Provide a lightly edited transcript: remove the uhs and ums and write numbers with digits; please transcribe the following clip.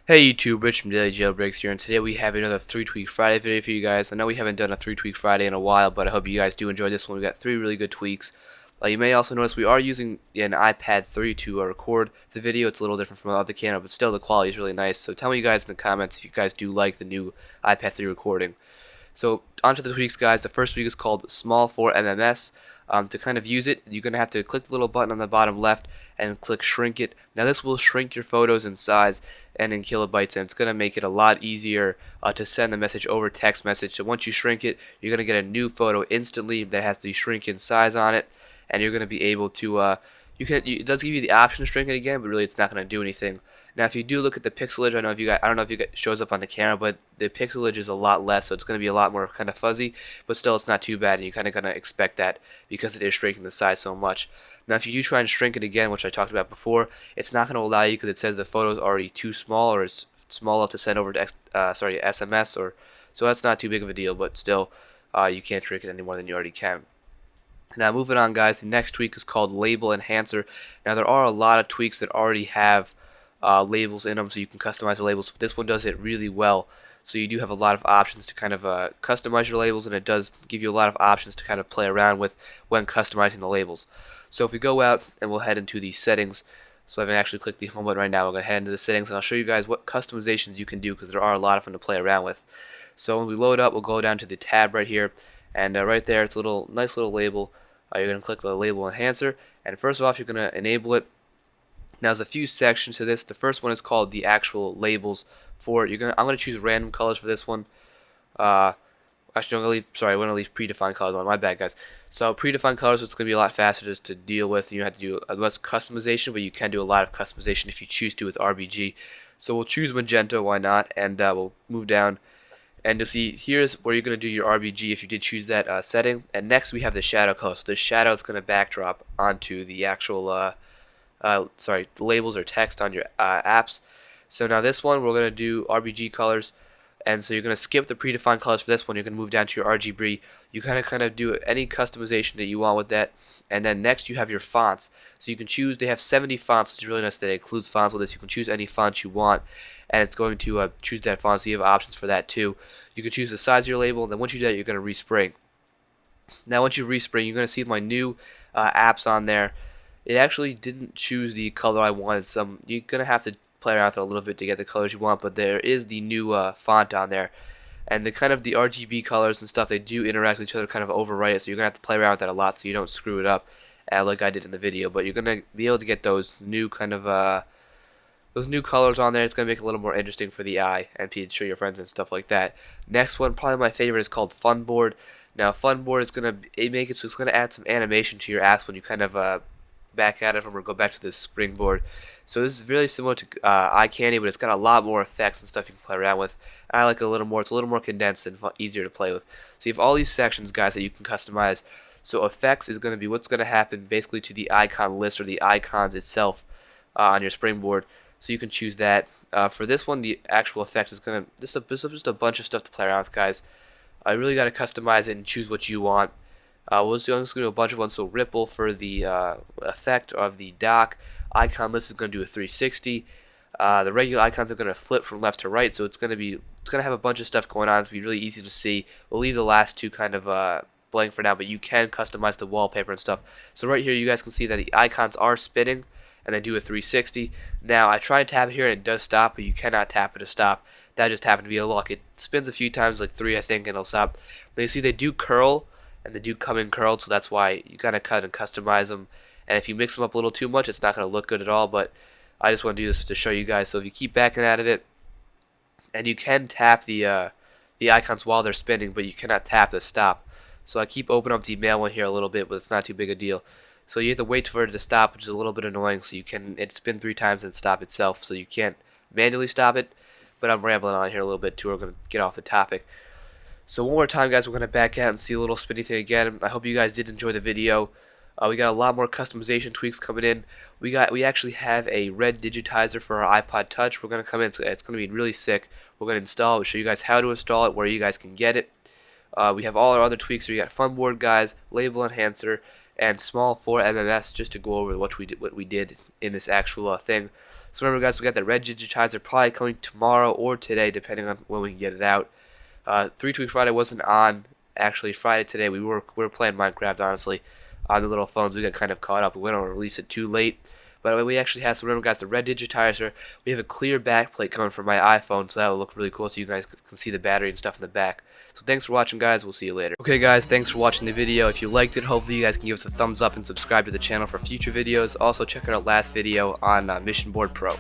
Hey YouTube, Rich from DailyJailbreaks here, and today we have another 3-Tweak Friday video for you guys. I know we haven't done a 3-Tweak Friday in a while, but I hope you guys do enjoy this one. We got 3 really good tweaks. You may also notice we are using an iPad 3 to record the video. It's a little different from the other camera, but still the quality is really nice. So tell me you guys in the comments if you guys do like the new iPad 3 recording. So onto the tweaks, guys. The first tweak is called Small for MMS. To kind of use it, you're going to have to click the little button on the bottom left and click shrink it. Now this will shrink your photos in size and in kilobytes, and it's going to make it a lot easier to send the message over text message. So once you shrink it, you're going to get a new photo instantly that has the shrink in size on it, and you're going to be able to it does give you the option to shrink it again, but really it's not going to do anything. Now, if you do look at the pixelage, I don't know if it shows up on the camera, but the pixelage is a lot less, so it's going to be a lot more kind of fuzzy, but still it's not too bad, and you're kind of going to expect that because it is shrinking the size so much. Now, if you do try and shrink it again, which I talked about before, it's not going to allow you because it says the photo is already too small, or it's small enough to send over to SMS, so that's not too big of a deal, but still you can't shrink it any more than you already can. Now, moving on, guys, the next tweak is called LabelEnhancer. Now, there are a lot of tweaks that already have labels in them, so you can customize the labels. But this one does it really well, so you do have a lot of options to kind of customize your labels, and it does give you a lot of options to kind of play around with when customizing the labels. So if we go out and we'll head into the settings, so I haven't actually clicked the home button right now, we're going to head into the settings, and I'll show you guys what customizations you can do because there are a lot of them to play around with. So when we load up, we'll go down to the tab right here, and right there it's a nice little label. You're going to click the LabelEnhancer, and first off you're going to enable it. Now there's a few sections to this. The first one is called the actual labels for it. I'm going to choose random colors for this one. Actually, I'm going to leave predefined colors on. My bad, guys. So predefined colors, it's going to be a lot faster just to deal with. You don't have to do less customization, but you can do a lot of customization if you choose to with RBG. So we'll choose magenta, why not? And we'll move down. And you'll see here's where you're going to do your RBG if you did choose that setting. And next we have the shadow color. So the shadow is going to backdrop onto the actual labels or text on your apps. So now this one we're going to do RBG colors, and so you're going to skip the predefined colors for this one. You're going to move down to your RGB. You kind of do any customization that you want with that, and then next you have your fonts. So you can choose. They have 70 fonts. It's really nice that it includes fonts with this. You can choose any font you want, and it's going to choose that font. So you have options for that too. You can choose the size of your label, and then once you do that, you're going to respring. Now once you respring, you're going to see my new apps on there. It actually didn't choose the color I wanted. You're going to have to play around with it a little bit to get the colors you want, but there is the new font on there. And the RGB colors and stuff, they do interact with each other, kind of overwrite it, so you're going to have to play around with that a lot so you don't screw it up like I did in the video. But you're going to be able to get those new those new colors on there. It's going to make it a little more interesting for the eye and to show your friends and stuff like that. Next one, probably my favorite, is called FunBoard. Now FunBoard is going to make it so it's going to add some animation to your apps when you kind of back at it from or go back to this springboard. So this is really similar to iCandy, but it's got a lot more effects and stuff you can play around with. I like it a little more. It's a little more condensed and easier to play with. So you have all these sections, guys, that you can customize. So effects is going to be what's going to happen basically to the icon list or the icons itself on your springboard. So you can choose that. For this one, the actual effects is going to just a bunch of stuff to play around with, guys. I really got to customize it and choose what you want. I'm just going to do a bunch of ones. So ripple for the effect of the dock. Icon list is going to do a 360. The regular icons are going to flip from left to right, so it's going to have a bunch of stuff going on. It's going to be really easy to see. We'll leave the last two kind of blank for now, but you can customize the wallpaper and stuff. So right here, you guys can see that the icons are spinning, and they do a 360. Now I try and tap it here, and it does stop, but you cannot tap it to stop. That just happened to be a luck. It spins a few times, like 3, I think, and it'll stop. But you see they do curl, and they do come in curled, so that's why you gotta kind of customize them. And if you mix them up a little too much, it's not going to look good at all, but I just want to do this to show you guys. So if you keep backing out of it, and you can tap the icons while they're spinning, but you cannot tap the stop. So I keep opening up the mail one here a little bit, but it's not too big a deal. So you have to wait for it to stop, which is a little bit annoying. So it spin 3 times and stop itself, so you can't manually stop it. But I'm rambling on here a little bit too. We're going to get off the topic. So one more time, guys, we're going to back out and see a little spinny thing again. I hope you guys did enjoy the video. We got a lot more customization tweaks coming in. We actually have a red digitizer for our iPod Touch. We're going to come in. So it's going to be really sick. We're going to install it. We'll show you guys how to install it, where you guys can get it. We have all our other tweaks. So we got FunBoard, guys, LabelEnhancer, and Small for MMS, just to go over what we did in this actual thing. So remember guys, we got the red digitizer probably coming tomorrow or today depending on when we can get it out. 3-Tweak Friday wasn't on actually Friday today. We were playing Minecraft honestly on the little phones. We got kind of caught up. We went on to release it too late. But we actually have, so remember guys, the red digitizer, we have a clear backplate coming from my iPhone, so that will look really cool so you guys can see the battery and stuff in the back. So thanks for watching guys, we'll see you later. Okay guys, thanks for watching the video. If you liked it, hopefully you guys can give us a thumbs up and subscribe to the channel for future videos. Also check out our last video on Mission Board Pro.